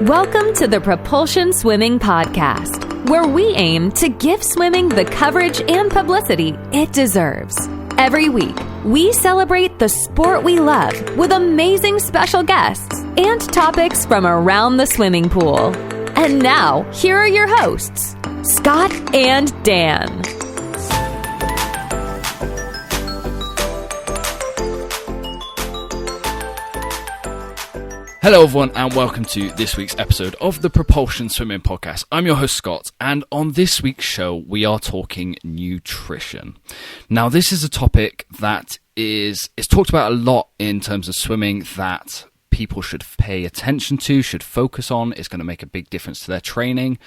Welcome to the Propulsion Swimming Podcast, where we aim to give swimming the coverage and publicity it deserves. Every week, we celebrate the sport we love with amazing special guests and topics from around the swimming pool. And now, here are your hosts, Scott and Dan. Hello everyone and welcome to this week's episode of the Propulsion Swimming Podcast. I'm your host Scott, and on this week's show we are talking nutrition. Now this is a topic that is talked about a lot in terms of swimming, that people should pay attention to, should focus on. It's going to make a big difference to their training.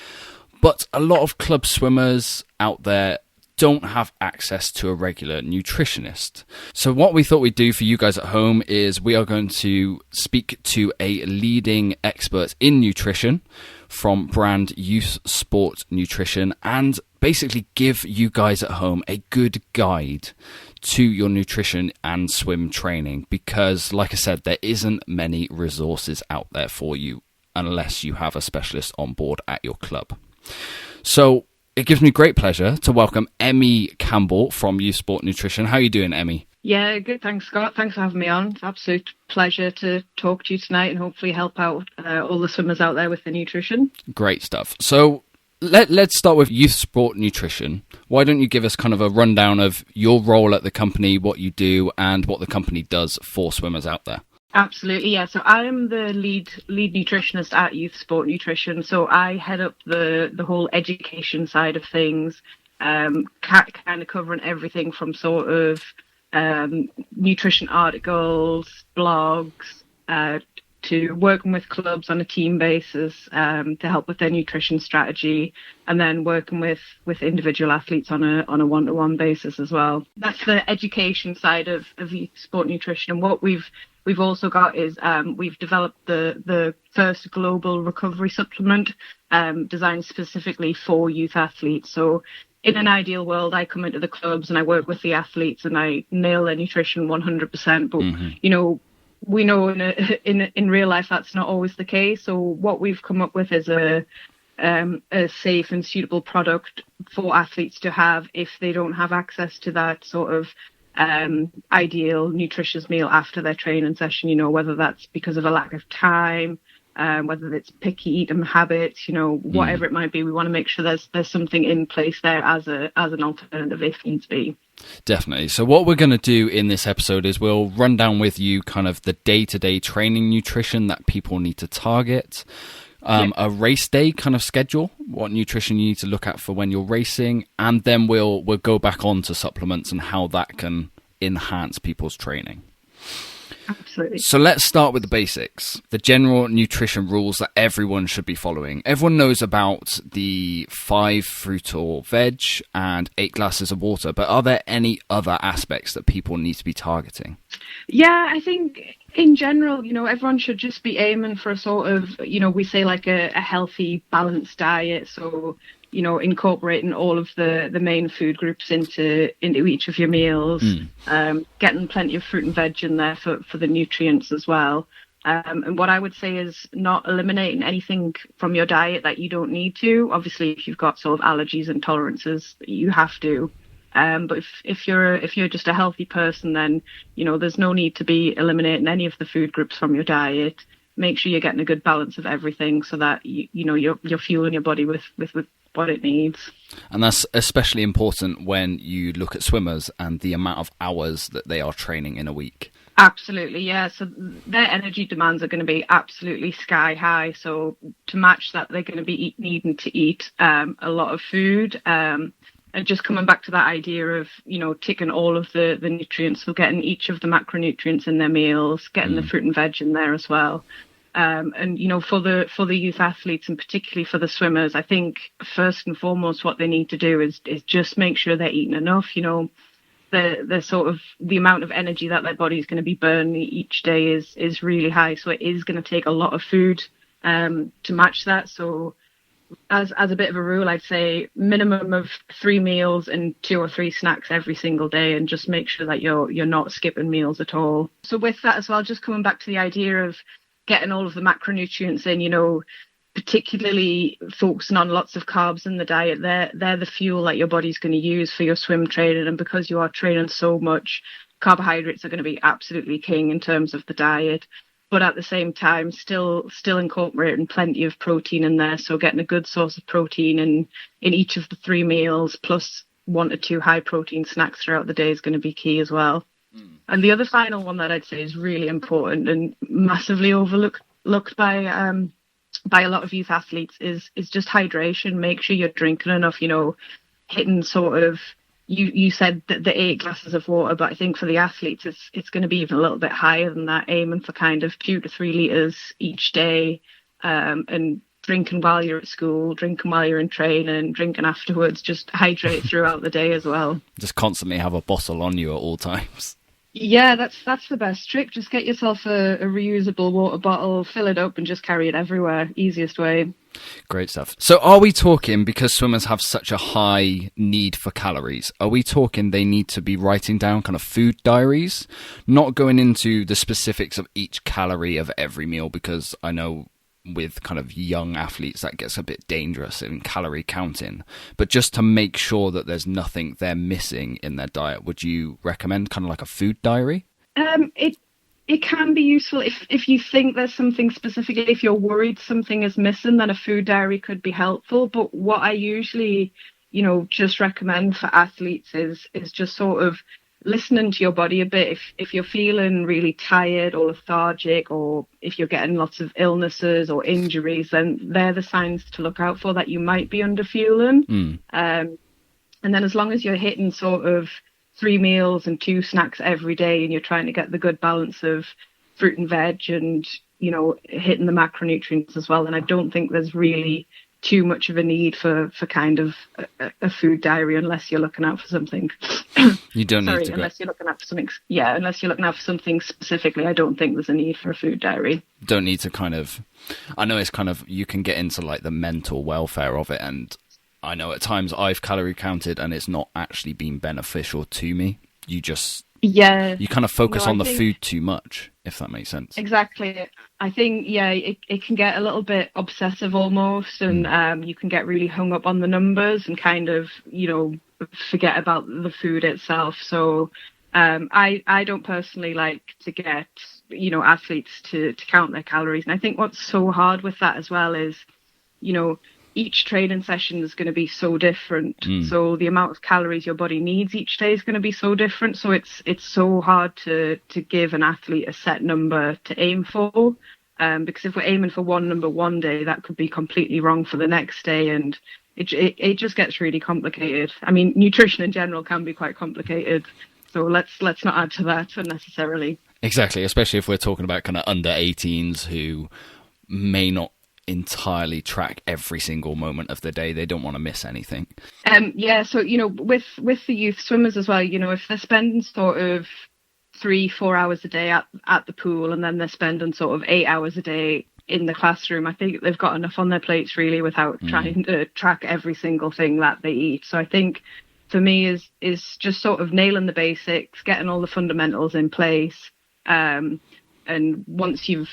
But a lot of club swimmers out there don't have access to a regular nutritionist. So what we thought we'd do for you guys at home is we are going to speak to a leading expert in nutrition from brand Youth Sport Nutrition and basically give you guys at home a good guide to your nutrition and swim training, because like I said, there isn't many resources out there for you unless you have a specialist on board at your club. So it gives me great pleasure to welcome Emmy Campbell from Youth Sport Nutrition. How are you doing, Emmy? Yeah, good. Thanks, Scott. Thanks for having me on. It's an absolute pleasure to talk to you tonight and hopefully help out all the swimmers out there with their nutrition. Great stuff. So let's start with Youth Sport Nutrition. Why don't you give us kind of a rundown of your role at the company, what you do, and what the company does for swimmers out there? Absolutely, yeah. So I'm the lead nutritionist at Youth Sport Nutrition. So I head up the whole education side of things, kind of covering everything from sort of nutrition articles, blogs, to working with clubs on a team basis to help with their nutrition strategy, and then working with individual athletes on a one-to-one basis as well. That's the education side of Youth Sport Nutrition. And what we've also got is we've developed the first global recovery supplement designed specifically for youth athletes. So in an ideal world, I come into the clubs and I work with the athletes and I nail their nutrition 100%. But, you know, we know in real life that's not always the case. So what we've come up with is a safe and suitable product for athletes to have if they don't have access to that sort of ideal nutritious meal after their training session, you know, whether that's because of a lack of time, whether it's picky eating habits, you know, whatever it might be. We want to make sure there's something in place there as an alternative if needs be. Definitely. So what we're going to do in this episode is we'll run down with you kind of the day-to-day training nutrition that people need to target, a race day kind of schedule, what nutrition you need to look at for when you're racing, and then we'll go back on to supplements and how that can enhance people's training. Absolutely. So let's start with the basics, the general nutrition rules that everyone should be following. Everyone knows about the 5 fruit or veg and 8 glasses of water, but are there any other aspects that people need to be targeting? Yeah, I think in general, you know, everyone should just be aiming for a sort of, you know, we say like a healthy, balanced diet. So, you know, incorporating all of the main food groups into each of your meals, getting plenty of fruit and veg in there for the nutrients as well. And what I would say is not eliminating anything from your diet that you don't need to. Obviously, if you've got sort of allergies and tolerances, you have to. But if you're just a healthy person, then, you know, there's no need to be eliminating any of the food groups from your diet. Make sure you're getting a good balance of everything so that you know you're fueling your body with what it needs. And that's especially important when you look at swimmers and the amount of hours that they are training in a week. Absolutely, yeah. So their energy demands are going to be absolutely sky high. So to match that, they're going to be needing to eat a lot of food. And just coming back to that idea of, you know, ticking all of the nutrients, so getting each of the macronutrients in their meals, getting the fruit and veg in there as well. And, you know, for the youth athletes and particularly for the swimmers, I think first and foremost what they need to do is just make sure they're eating enough. You know, the sort of the amount of energy that their body is going to be burning each day is really high. So it is going to take a lot of food to match that. So as a bit of a rule, I'd say minimum of 3 meals and 2 or 3 snacks every single day, and just make sure that you're not skipping meals at all. So with that as well, just coming back to the idea of getting all of the macronutrients in, particularly focusing on lots of carbs in the diet. They're the fuel that your body's going to use for your swim training. And because you are training so much, carbohydrates are going to be absolutely king in terms of the diet. But at the same time, still incorporating plenty of protein in there. So getting a good source of protein in each of the 3 meals, plus 1 to 2 high protein snacks throughout the day is going to be key as well. And the other final one that I'd say is really important and massively overlooked by a lot of youth athletes is just hydration. Make sure you're drinking enough, hitting sort of, you said that the 8 glasses of water, but I think for the athletes, it's going to be even a little bit higher than that, aiming for kind of 2 to 3 litres each day, and drinking while you're at school, drinking while you're in training, drinking afterwards, just hydrate throughout the day as well. Just constantly have a bottle on you at all times. Yeah, that's the best trick. Just get yourself a reusable water bottle, fill it up and just carry it everywhere. Easiest way. Great stuff. So are we talking, because swimmers have such a high need for calories, are we talking they need to be writing down kind of food diaries? Not going into the specifics of each calorie of every meal, because I know with kind of young athletes that gets a bit dangerous in calorie counting, but just to make sure that there's nothing they're missing in their diet, would you recommend kind of like a food diary? It can be useful if you think there's something specifically, if you're worried something is missing, then a food diary could be helpful. But what I usually, just recommend for athletes is just sort of listening to your body a bit. If you're feeling really tired or lethargic, or if you're getting lots of illnesses or injuries, then they're the signs to look out for that you might be under fueling. And then as long as you're hitting sort of 3 meals and 2 snacks every day, and you're trying to get the good balance of fruit and veg and, hitting the macronutrients as well, then I don't think there's really too much of a need for kind of a food diary, unless you're looking out for something. You don't need to unless you're looking out for something. Yeah, unless you're looking out for something specifically, I don't think there's a need for a food diary. Don't need to kind of, I know it's kind of, you can get into like the mental welfare of it, and I know at times I've calorie counted and it's not actually been beneficial to me. You kind of focus on the food too much, if that makes sense. Exactly. I think, it can get a little bit obsessive almost, and you can get really hung up on the numbers and kind of, forget about the food itself. So I don't personally like to get, athletes to count their calories. And I think what's so hard with that as well is, each training session is going to be so different. So the amount of calories your body needs each day is going to be so different. So it's so hard to give an athlete a set number to aim for. Because if we're aiming for one number one day, that could be completely wrong for the next day. And it just gets really complicated. I mean, nutrition in general can be quite complicated. So let's not add to that unnecessarily. Exactly, especially if we're talking about kind of under 18s who may not entirely track every single moment of the day. They don't want to miss anything. So with the youth swimmers as well, if they're spending sort of 3-4 hours a day at the pool, and then they're spending sort of 8 hours a day in the classroom, I think they've got enough on their plates really without trying to track every single thing that they eat. So I think for me is just sort of nailing the basics, getting all the fundamentals in place, and once you've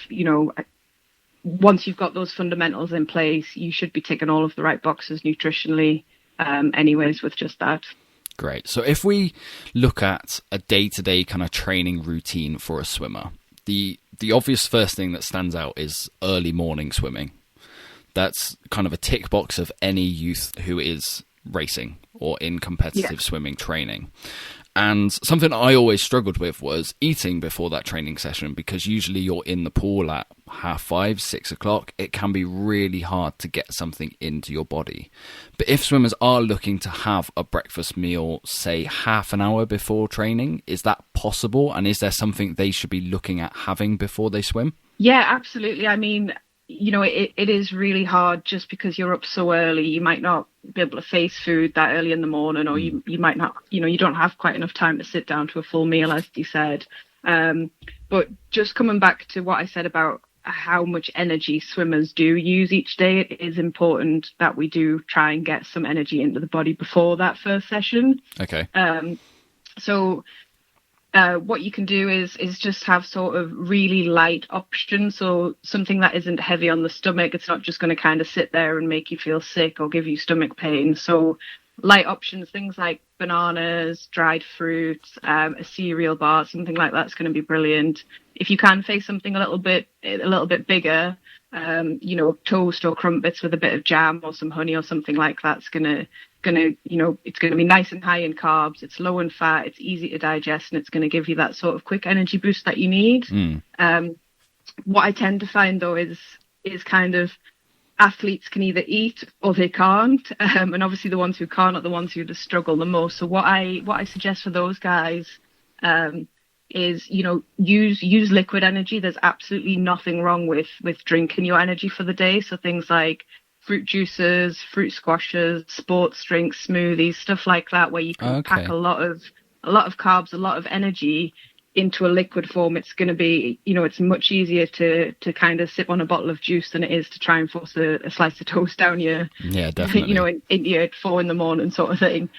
got those fundamentals in place, you should be ticking all of the right boxes nutritionally anyways with just that. Great. So if we look at a day-to-day kind of training routine for a swimmer, the obvious first thing that stands out is early morning swimming. That's kind of a tick box of any youth who is racing or in competitive swimming training. And something I always struggled with was eating before that training session, because usually you're in the pool at 5:30, 6 o'clock. It can be really hard to get something into your body. But if swimmers are looking to have a breakfast meal, say half an hour before training, is that possible? And is there something they should be looking at having before they swim? Yeah, absolutely. I mean, it is really hard just because you're up so early. You might not be able to face food that early in the morning, or you might not, you don't have quite enough time to sit down to a full meal, as you said. But just coming back to what I said about how much energy swimmers do use each day, it is important that we do try and get some energy into the body before that first session. Okay. So what you can do is just have sort of really light options. So something that isn't heavy on the stomach. It's not just going to kind of sit there and make you feel sick or give you stomach pain. So light options, things like bananas, dried fruits, a cereal bar, something like that's going to be brilliant. If you can face something a little bit bigger, toast or crumpets with a bit of jam or some honey or something like that's it's going to be nice and high in carbs. It's low in fat. It's easy to digest, and it's going to give you that sort of quick energy boost that you need. What I tend to find though is kind of athletes can either eat or they can't, and obviously the ones who can't are the ones who just struggle the most. So what I suggest for those guys is use liquid energy. There's absolutely nothing wrong with drinking your energy for the day. So things like fruit juices, fruit squashes, sports drinks, smoothies, stuff like that, where you can pack a lot of carbs, a lot of energy into a liquid form. It's going to be, it's much easier to kind of sip on a bottle of juice than it is to try and force a slice of toast down your, definitely. in your 4 a.m. sort of thing.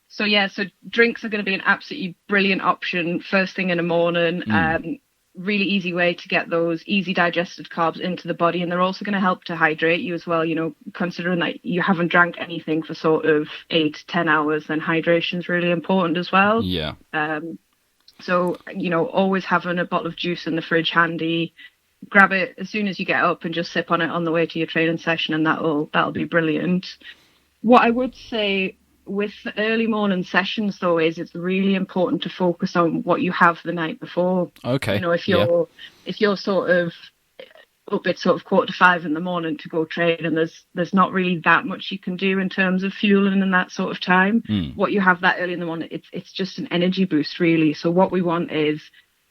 So drinks are going to be an absolutely brilliant option first thing in the morning. Really easy way to get those easy digested carbs into the body, and they're also going to help to hydrate you as well. Considering that you haven't drank anything for sort of 8 to 10 hours, then hydration is really important as well. So always having a bottle of juice in the fridge handy. Grab it as soon as you get up and just sip on it on the way to your training session, and that'll be brilliant. What I would say with the early morning sessions though is it's really important to focus on what you have the night before. If you're sort of up at sort of 4:45 in the morning to go train, and there's not really that much you can do in terms of fueling and that sort of time. What you have that early in the morning, it's just an energy boost really. So what we want is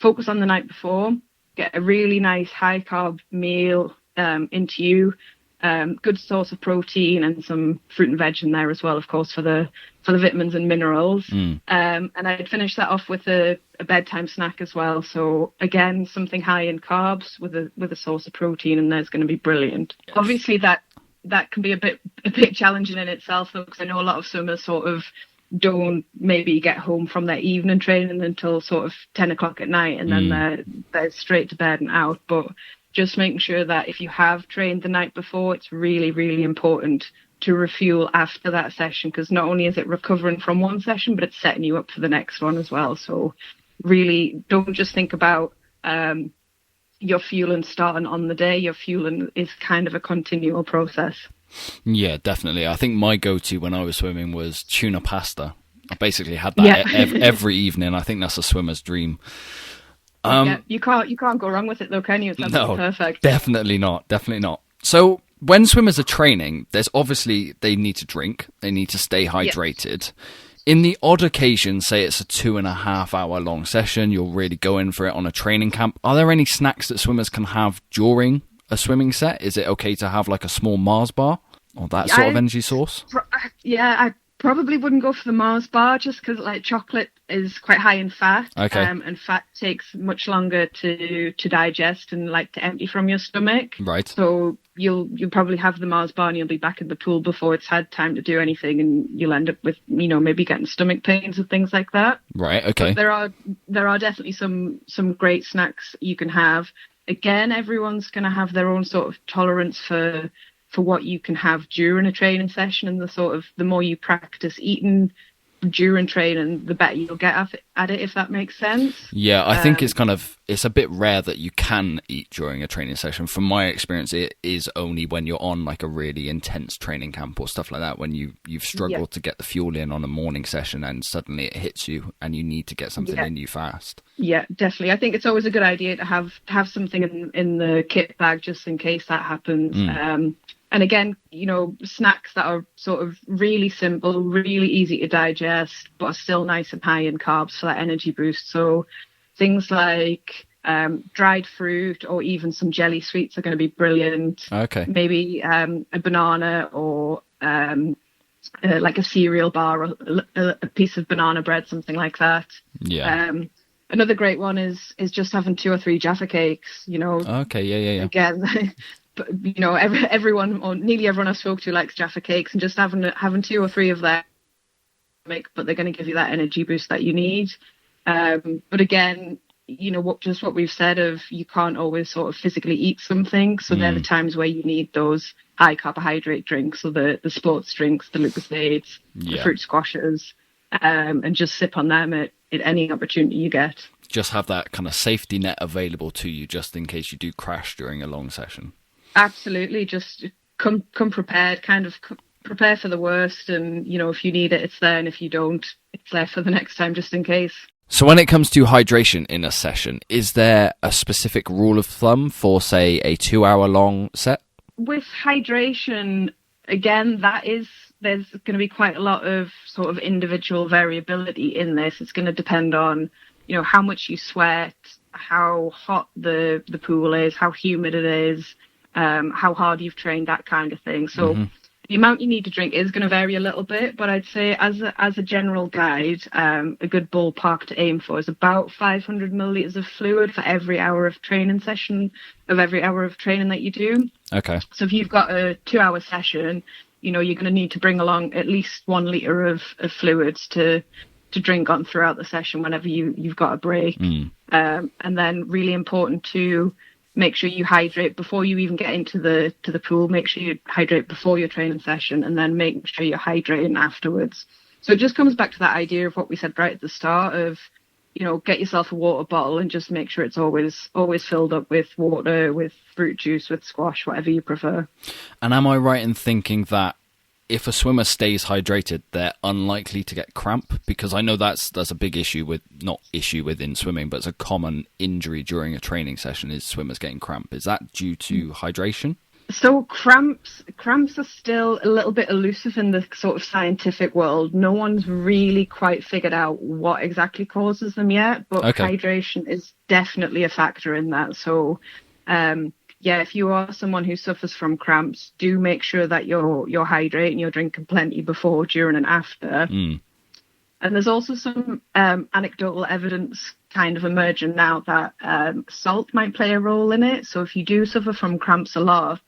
focus on the night before, get a really nice high carb meal into you. Good source of protein and some fruit and veg in there as well, of course, for the vitamins and minerals. And I'd finish that off with a bedtime snack as well. So again, something high in carbs with a source of protein, and there's going to be brilliant. Yes. Obviously, that can be a bit challenging in itself, though, because I know a lot of swimmers sort of don't maybe get home from their evening training until sort of 10 o'clock at night, and then they're straight to bed and out. But just making sure that if you have trained the night before, it's really, really important to refuel after that session, because not only is it recovering from one session, but it's setting you up for the next one as well. So really don't just think about your fueling starting on the day. Your fueling is kind of a continual process. Yeah, definitely. I think my go-to when I was swimming was tuna pasta. I basically had that every evening. I think that's a swimmer's dream. You can't go wrong with it though, can you? It's absolutely perfect. Definitely not. So when swimmers are training, there's obviously they need to drink, they need to stay hydrated. In the odd occasion, say it's a 2.5 hour long session, you'll really go in for it on a training camp. Are there any snacks that swimmers can have during a swimming set? Is it okay to have like a small Mars bar or that sort of energy source? I probably wouldn't go for the Mars bar, just because like chocolate is quite high in fat, and fat takes much longer to digest and like to empty from your stomach. Right. So you'll probably have the Mars bar and you'll be back in the pool before it's had time to do anything, and you'll end up with maybe getting stomach pains and things like that. Right. Okay. But there are definitely some great snacks you can have. Again, everyone's going to have their own sort of tolerance for what you can have during a training session, and the more you practice eating during training, the better you'll get at it, if that makes sense. Yeah, I think it's a bit rare that you can eat during a training session. From my experience, it is only when you're on like a really intense training camp or stuff like that, when you've struggled to get the fuel in on a morning session and suddenly it hits you and you need to get something in you fast. Yeah, definitely. I think it's always a good idea to have something in the kit bag just in case that happens. And again, snacks that are sort of really simple, really easy to digest, but are still nice and high in carbs for that energy boost. So things like dried fruit or even some jelly sweets are going to be brilliant. Okay. Maybe a banana or like a cereal bar or a piece of banana bread, something like that. Yeah. Another great one is just having 2 or 3 Jaffa cakes, Okay, yeah. Again, everyone or nearly everyone I spoke to likes Jaffa cakes, and just having 2 or 3 of them, but they're going to give you that energy boost that you need. But again, what we've said of you can't always sort of physically eat something. So they're the times where you need those high carbohydrate drinks, so the sports drinks, the Lucozades, the fruit squashes, and just sip on them at any opportunity you get. Just have that kind of safety net available to you just in case you do crash during a long session. Absolutely. Just come prepared, prepare for the worst. And, if you need it, it's there. And if you don't, it's there for the next time, just in case. So when it comes to hydration in a session, is there a specific rule of thumb for, say, a 2-hour long set? With hydration, again, there's going to be quite a lot of sort of individual variability in this. It's going to depend on, how much you sweat, how hot the pool is, how humid it is, how hard you've trained, that kind of thing. So the amount you need to drink is going to vary a little bit, but I'd say as a general guide, a good ballpark to aim for is about 500 milliliters of fluid for every hour of training that you do. Okay. So if you've got a 2-hour session, you're going to need to bring along at least 1 liter of fluids to drink on throughout the session whenever you've got a break. And then really important to make sure you hydrate before you even get into the pool. Make sure you hydrate before your training session, and then make sure you're hydrating afterwards. So it just comes back to that idea of what we said right at the start of, get yourself a water bottle and just make sure it's always filled up with water, with fruit juice, with squash, whatever you prefer. And am I right in thinking that if a swimmer stays hydrated, they're unlikely to get cramp? Because I know that's a big issue within swimming, but it's a common injury during a training session is swimmers getting cramp. Is that due to hydration? So cramps are still a little bit elusive in the sort of scientific world. No one's really quite figured out what exactly causes them yet, but hydration is definitely a factor in that. So, if you are someone who suffers from cramps, do make sure that you're hydrating, you're drinking plenty before, during, and after. And there's also some anecdotal evidence kind of emerging now that salt might play a role in it. So if you do suffer from cramps a lot,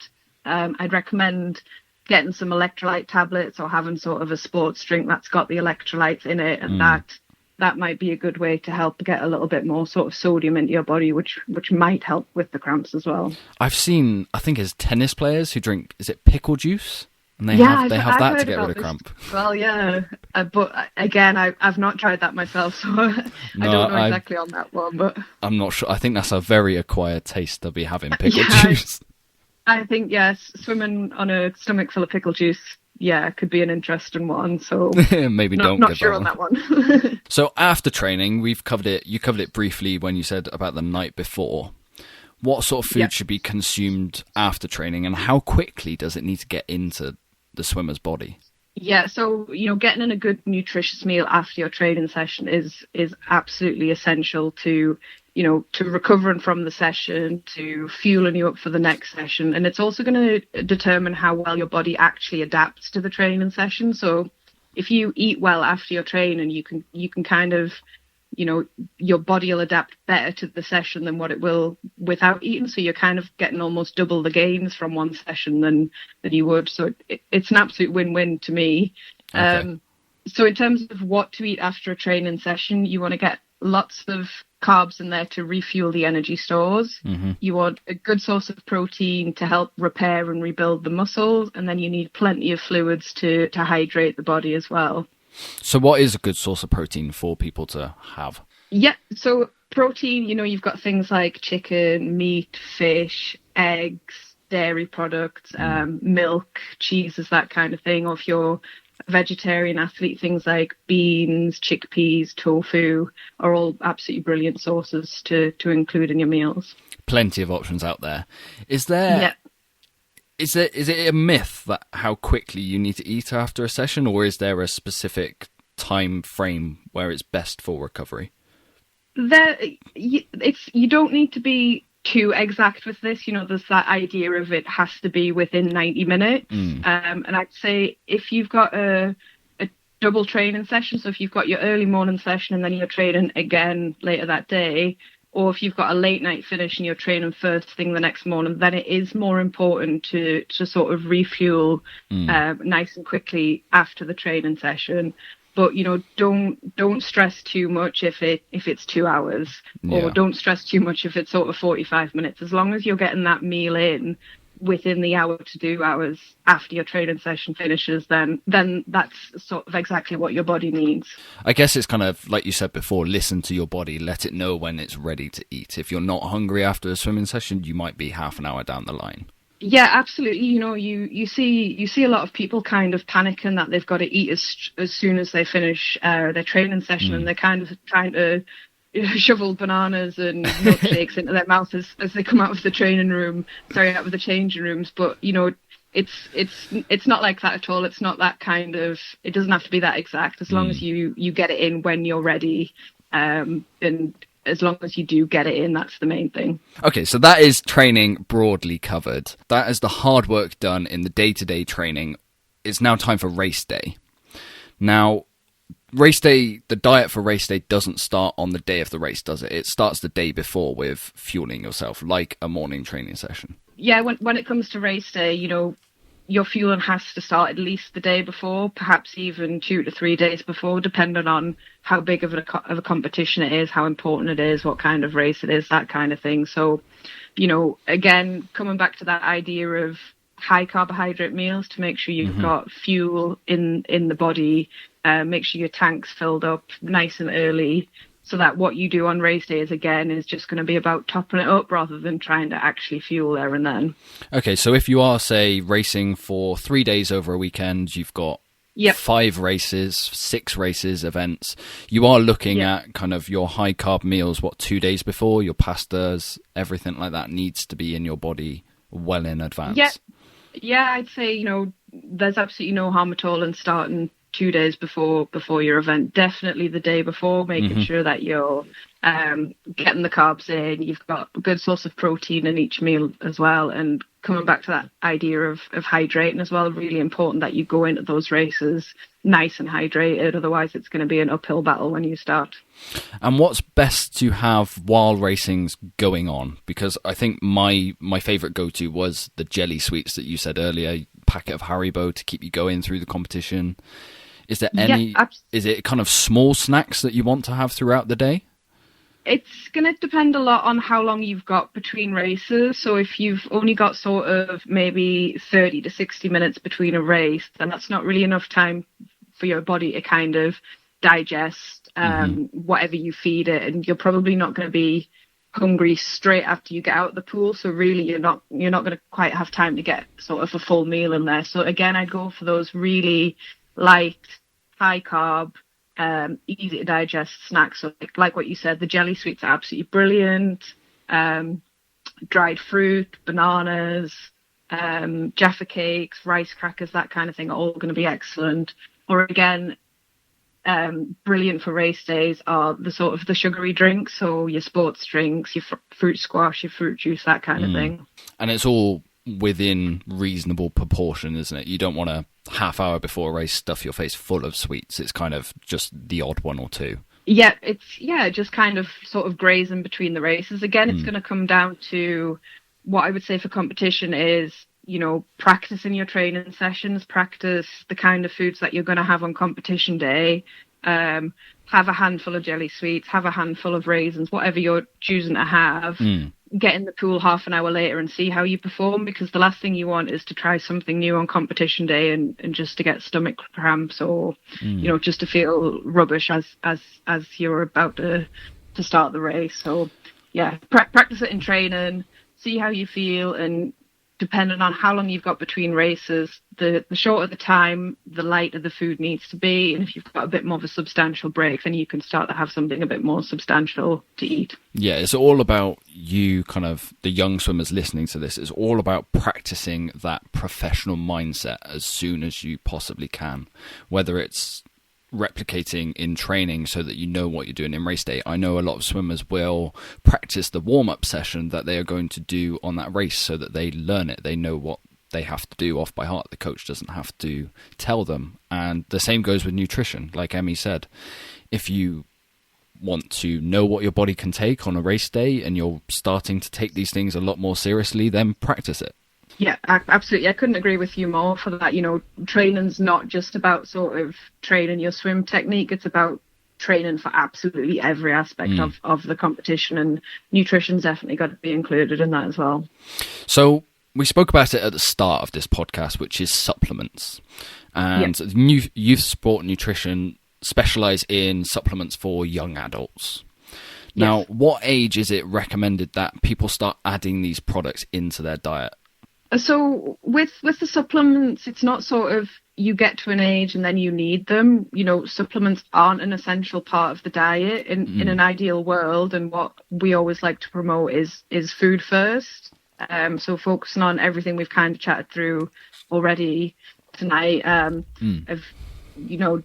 I'd recommend getting some electrolyte tablets or having sort of a sports drink that's got the electrolytes in it, and that might be a good way to help get a little bit more sort of sodium into your body, which might help with the cramps as well. I've seen, I think it's tennis players who drink, is it pickle juice? And they have that to get rid of cramp. Well, yeah, but again, I've not tried that myself, so I don't know exactly on that one. But I'm not sure. I think that's a very acquired taste to be having pickle juice. I think, yes, swimming on a stomach full of pickle juice, could be an interesting one. So maybe don't. Not sure on that one. So after training, you covered it briefly when you said about the night before. What sort of food should be consumed after training, and how quickly does it need to get into the swimmer's body? Yeah, so getting in a good nutritious meal after your training session is absolutely essential to recovering from the session, to fueling you up for the next session, and it's also going to determine how well your body actually adapts to the training session. So if you eat well after your training, you can kind of your body will adapt better to the session than what it will without eating. So you're kind of getting almost double the gains from one session than you would. So it's an absolute win-win to me. Okay. So in terms of what to eat after a training session, you want to get lots of carbs in there to refuel the energy stores. You want a good source of protein to help repair and rebuild the muscles. And then you need plenty of fluids to hydrate the body as well. So what is a good source of protein for people to have? Yeah, so protein, you've got things like chicken, meat, fish, eggs, dairy products, milk, cheeses, that kind of thing. Or if you're a vegetarian athlete, things like beans, chickpeas, tofu are all absolutely brilliant sources to include in your meals. Plenty of options out there. Is there... Yeah. Is it a myth that how quickly you need to eat after a session, or is there a specific time frame where it's best for recovery? You don't need to be too exact with this. There's that idea of it has to be within 90 minutes. And I'd say if you've got a double training session, so if you've got your early morning session and then you're training again later that day, or if you've got a late night finish and you're training first thing the next morning, then it is more important to sort of refuel nice and quickly after the training session. But don't stress too much if it's 2 hours, or don't stress too much if it's sort of 45 minutes. As long as you're getting that meal in within the hour to 2 hours after your training session finishes, then that's sort of exactly what your body needs. I guess it's kind of like you said before, listen to your body, let it know when it's ready to eat. If you're not hungry after a swimming session, you might be half an hour down the line. Yeah, absolutely. You see a lot of people kind of panicking that they've got to eat as soon as they finish their training session, and they're kind of trying to shovel bananas and milkshakes into their mouth as they come out of the out of the changing rooms. But it's not like that at all. It's not that kind of. It doesn't have to be that exact. As long as you get it in when you're ready, and as long as you do get it in, that's the main thing. Okay, so that is training broadly covered. That is the hard work done in the day-to-day training. It's now time for race day. Now, race day, the diet for race day doesn't start on the day of the race, does it? It starts the day before with fueling yourself, like a morning training session. Yeah, when it comes to race day, your fueling has to start at least the day before, perhaps even 2 to 3 days before, depending on how big of a competition it is, how important it is, what kind of race it is, that kind of thing. So, again, coming back to that idea of high carbohydrate meals to make sure you've got fuel in the body, make sure your tank's filled up nice and early, so that what you do on race days, again, is just going to be about topping it up rather than trying to actually fuel there and then. Okay, so if you are, say, racing for 3 days over a weekend, you've got 5 races, 6 races, events, you are looking at kind of your high-carb meals, 2 days before, your pastas, everything like that needs to be in your body well in advance. Yeah, I'd say, there's absolutely no harm at all in starting 2 days before your event. Definitely the day before, making sure that you're getting the carbs in, you've got a good source of protein in each meal as well, and coming back to that idea of hydrating as well, really important that you go into those races nice and hydrated, otherwise it's going to be an uphill battle when you start. And what's best to have while racing's going on? Because I think my favourite go-to was the jelly sweets that you said earlier, packet of Haribo to keep you going through the competition. Is there any, is it kind of small snacks that you want to have throughout the day? It's going to depend a lot on how long you've got between races. So if you've only got sort of maybe 30 to 60 minutes between a race, then that's not really enough time for your body to kind of digest whatever you feed it. And you're probably not going to be hungry straight after you get out of the pool. So really you're not going to quite have time to get sort of a full meal in there. So again, I'd go for those really light, high carb, easy to digest snacks. So like what you said, the jelly sweets are absolutely brilliant. Dried fruit, bananas, Jaffa cakes, rice crackers, that kind of thing are all going to be excellent. Or again, brilliant for race days are the sort of the sugary drinks, so your sports drinks, your fruit squash, your fruit juice, that kind of thing. And it's all within reasonable proportion, isn't it? You don't want to half hour before a race stuff your face full of sweets. It's kind of just the odd one or two. Yeah, just kind of sort of grazing between the races. Again, it's going to come down to what I would say for competition is, practicing your training sessions, practice the kind of foods that you're going to have on competition day. Have a handful of jelly sweets, have a handful of raisins, whatever you're choosing to have. Get in the pool half an hour later and see how you perform, because the last thing you want is to try something new on competition day and just to get stomach cramps or just to feel rubbish as you're about to start the race. So yeah, practice it in training, see how you feel, and depending on how long you've got between races, the shorter the time, the lighter the food needs to be. And if you've got a bit more of a substantial break, then you can start to have something a bit more substantial to eat. Yeah, it's all about you, kind of the young swimmers listening to this. It's all about practicing that professional mindset as soon as you possibly can, whether it's replicating in training so that you know what you're doing in race day. I know a lot of swimmers will practice the warm-up session that they are going to do on that race so that they learn it. They know what they have to do off by heart. The coach doesn't have to tell them. And the same goes with nutrition. Like Emmy said, if you want to know what your body can take on a race day and you're starting to take these things a lot more seriously, then practice it. Yeah, absolutely. I couldn't agree with you more for that. Training's not just about sort of training your swim technique. It's about training for absolutely every aspect of the competition, and nutrition's definitely got to be included in that as well. So we spoke about it at the start of this podcast, which is supplements. And youth sport nutrition specialise in supplements for young adults. Now, what age is it recommended that people start adding these products into their diet? So with the supplements, it's not sort of you get to an age and then you need them. Supplements aren't an essential part of the diet in an ideal world. And what we always like to promote is food first. So focusing on everything we've kind of chatted through already tonight, of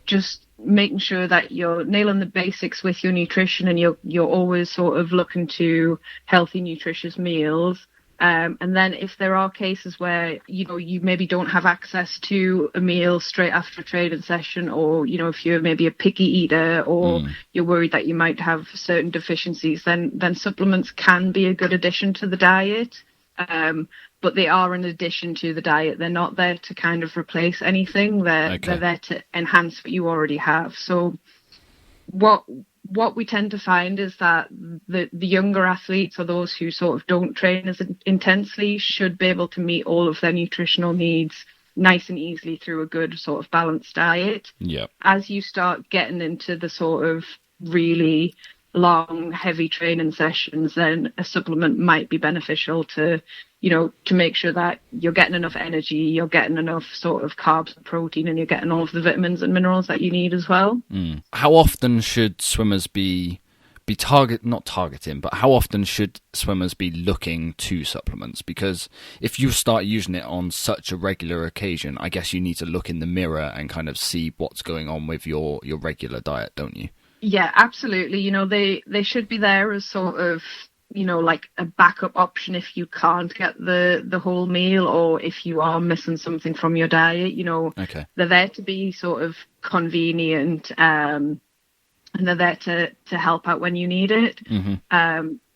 just making sure that you're nailing the basics with your nutrition, and you're always sort of looking to healthy, nutritious meals. And then if there are cases where, you maybe don't have access to a meal straight after a training session, or, if you're maybe a picky eater, or you're worried that you might have certain deficiencies, then supplements can be a good addition to the diet. But they are an addition to the diet. They're not there to kind of replace anything. They're there to enhance what you already have. So what we tend to find is that the younger athletes, or those who sort of don't train as intensely, should be able to meet all of their nutritional needs nice and easily through a good sort of balanced diet. Yeah. As you start getting into the sort of really long, heavy training sessions, then a supplement might be beneficial to make sure that you're getting enough energy, you're getting enough sort of carbs and protein, and you're getting all of the vitamins and minerals that you need as well. How often should swimmers be not targeting, but how often should swimmers be looking to supplements? Because if you start using it on such a regular occasion, I guess you need to look in the mirror and kind of see what's going on with your regular diet, don't you? Yeah, absolutely. They should be there as sort of, like a backup option if you can't get the whole meal, or if you are missing something from your diet. They're there to be sort of convenient, and they're there to help out when you need it.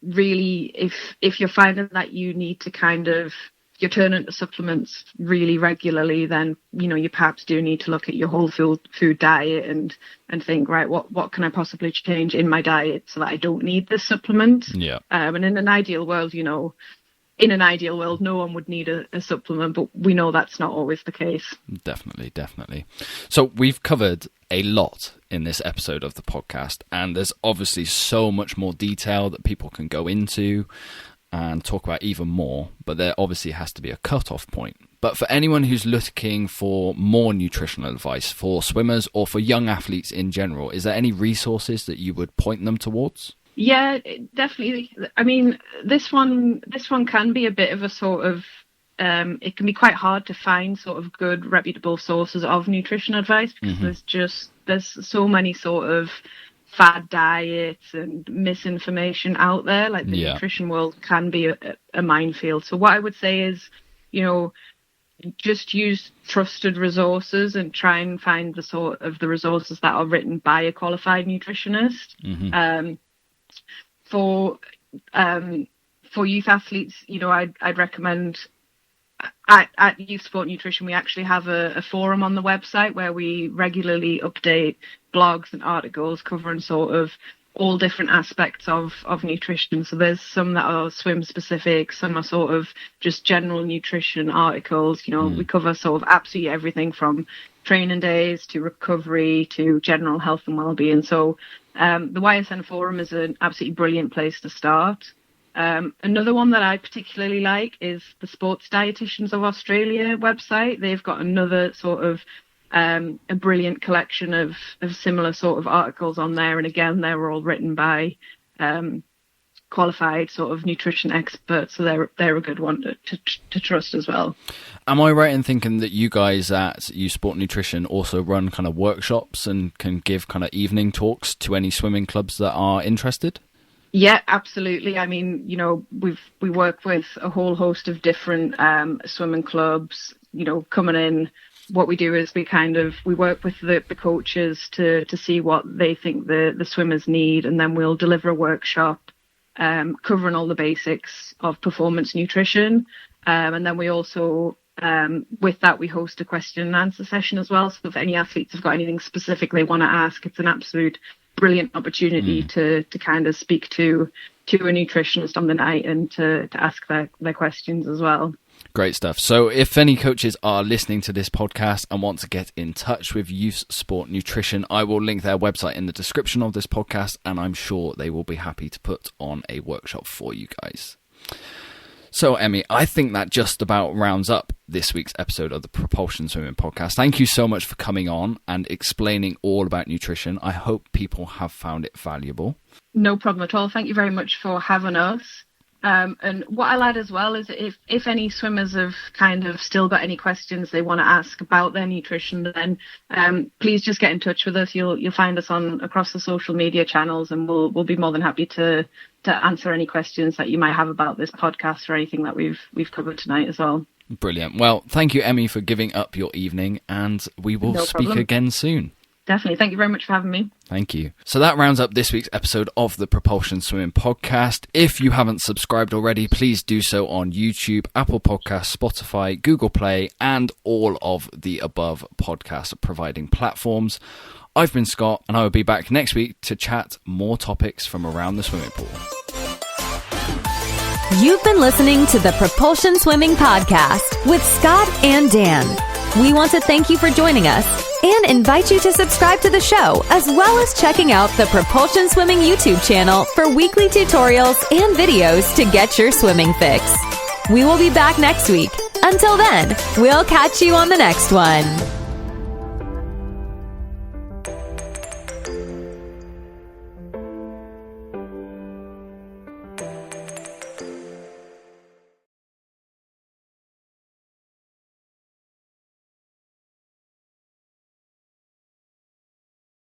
Really, if you're finding that you need to kind of, you're turning to supplements really regularly, then you perhaps do need to look at your whole food diet and think, right, what can I possibly change in my diet so that I don't need this supplement? And in an ideal world, no one would need a supplement, but we know that's not always the case. Definitely. So we've covered a lot in this episode of the podcast, and there's obviously so much more detail that people can go into and talk about even more, but there obviously has to be a cut-off point. But for anyone who's looking for more nutritional advice for swimmers or for young athletes in general, is there any resources that you would point them towards? Yeah, definitely. I mean, this one can be a bit of a sort of, it can be quite hard to find sort of good, reputable sources of nutrition advice, because there's so many sort of fad diets and misinformation out there. Like the nutrition world can be a minefield. So what I would say is, just use trusted resources and try and find the sort of the resources that are written by a qualified nutritionist. For youth athletes, I'd recommend at Youth Sport Nutrition, we actually have a forum on the website where we regularly update blogs and articles covering sort of all different aspects of nutrition. So there's some that are swim specific, some are sort of just general nutrition articles. We cover sort of absolutely everything from training days to recovery to general health and well-being. So the YSN forum is an absolutely brilliant place to start. Another one that I particularly like is the Sports Dietitians of Australia website. They've got another sort of a brilliant collection of similar sort of articles on there, and again, they were all written by qualified sort of nutrition experts, so they're a good one to trust as well. Am I right in thinking that you guys at Youth Sport Nutrition also run kind of workshops and can give kind of evening talks to any swimming clubs that are interested? Yeah, absolutely. I mean, we work with a whole host of different swimming clubs, coming in. What we do is we work with the coaches to see what they think the swimmers need, and then we'll deliver a workshop covering all the basics of performance nutrition. And then we also, with that, we host a question and answer session as well. So if any athletes have got anything specific they want to ask, it's an absolute brilliant opportunity to kind of speak to a nutritionist on the night and to ask their questions as well. Great stuff. So if any coaches are listening to this podcast and want to get in touch with Youth Sport Nutrition, I will link their website in the description of this podcast, and I'm sure they will be happy to put on a workshop for you guys. So, Emmy, I think that just about rounds up this week's episode of the Propulsion Swimming Podcast. Thank you so much for coming on and explaining all about nutrition. I hope people have found it valuable. No problem at all. Thank you very much for having us. And what I'll add as well is if any swimmers have kind of still got any questions they want to ask about their nutrition, then please just get in touch with us. You'll find us across the social media channels, and we'll be more than happy to answer any questions that you might have about this podcast or anything that we've covered tonight as well. Brilliant. Well, thank you, Emmy, for giving up your evening, and we will speak again soon. Definitely. Thank you very much for having me. Thank you. So that rounds up this week's episode of the Propulsion Swimming Podcast. If you haven't subscribed already, please do so on YouTube, Apple Podcasts, Spotify, Google Play, and all of the above podcast providing platforms. I've been Scott, and I will be back next week to chat more topics from around the swimming pool. You've been listening to the Propulsion Swimming Podcast with Scott and Dan. We want to thank you for joining us and invite you to subscribe to the show, as well as checking out the Propulsion Swimming YouTube channel for weekly tutorials and videos to get your swimming fix. We will be back next week. Until then, we'll catch you on the next one.